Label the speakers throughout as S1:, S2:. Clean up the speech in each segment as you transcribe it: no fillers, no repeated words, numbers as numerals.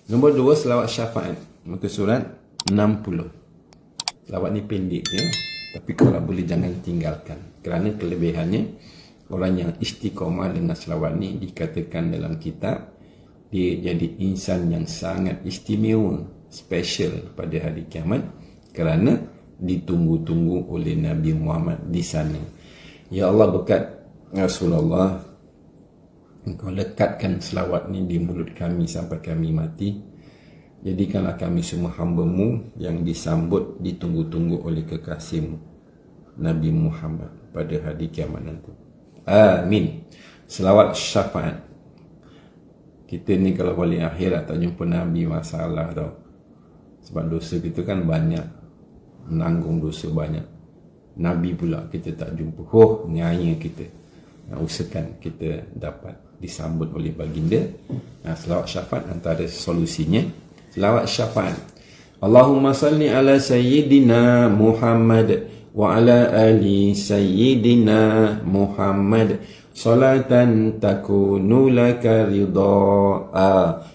S1: Nombor 2, selawat syafaat. Muka surat 60. Selawat ni pendek ya, tapi kalau boleh jangan tinggalkan. Kerana kelebihannya, orang yang istiqamah dengan selawat ni dikatakan dalam kitab, dia jadi insan yang sangat istimewa, special pada hari kiamat, kerana ditunggu-tunggu oleh Nabi Muhammad di sana. Ya Allah, berkat Rasulullah, Engkau lekatkan selawat ni di mulut kami sampai kami mati. Jadikanlah kami semua hamba-Mu yang disambut, ditunggu-tunggu oleh kekasih-Mu Nabi Muhammad pada hari kiamat nanti. Amin. Selawat syafaat. Kita ni kalau balik akhirat tak jumpa Nabi, masalah tau. Sebab dosa kita kan banyak, menanggung dosa banyak. Nabi pula kita tak jumpa. Nyaya kita. Usahakan kita dapat disambut oleh baginda. Selawat syafaat antara solusinya. Selawat syafaat. Allahumma salli ala Sayyidina Muhammad wa ala ali Sayyidina Muhammad salatan takunu laka ridha'a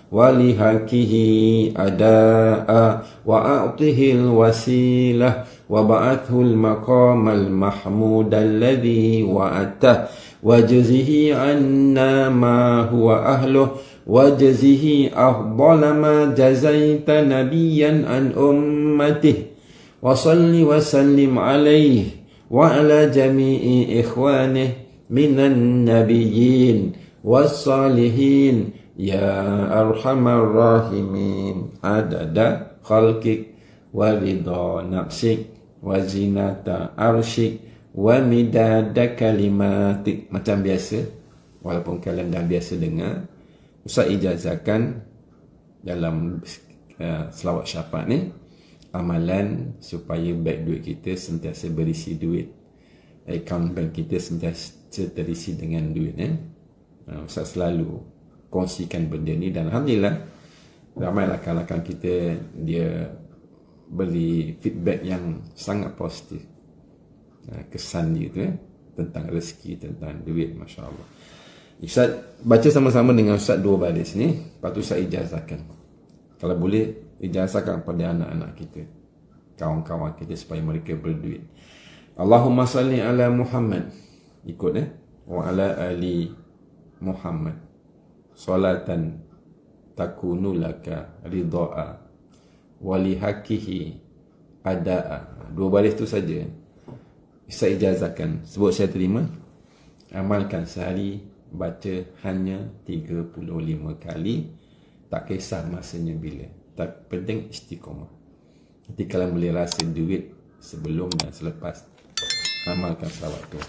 S1: wa lihakihi ada'a wa a'tihil wasilah wa ba'athul maqamal mahmud alladhi wa'atah wajzihi anna ma huwa ahluh wajzihi afdala ma jazaita nabiyan an ummatih wa salli wa sallim alaihi wa ala jami'i ikhwanih minan nabiyyin wassalihin ya arhamar rahimin adada khalqik wa ridha nafsik wa zinata arsyik wa midada kalimatik. Macam biasa, walaupun kalian dah biasa dengar, Ustaz ijazahkan dalam selawat syafaat ni amalan supaya bank duit kita sentiasa berisi duit, akaun bank kita sentiasa terisi dengan duit. Ustaz selalu kongsikan benda ni dan alhamdulillah ramai rakan-rakan kita dia beri feedback yang sangat positif. Kesan dia tu tentang rezeki, tentang duit, Masya Allah. Ustaz baca sama-sama dengan Ustaz 2 baris ni, lepas tu Ustaz ijazahkan. Kalau boleh ijazahkan pada anak-anak kita, kawan-kawan kita, supaya mereka berduit. Allahumma salli ala Muhammad, ikut wa ala ali Muhammad salatan takunu laka ridha'a walihakihi ada'a. 2 baris tu saja saya ijazahkan. Sebut saya terima. Amalkan sehari, baca hanya 35 kali. Tak kisah masanya bila, tak penting istiqamah. Nanti kalian boleh rasa duit sebelum dan selepas amalkan selawat tu.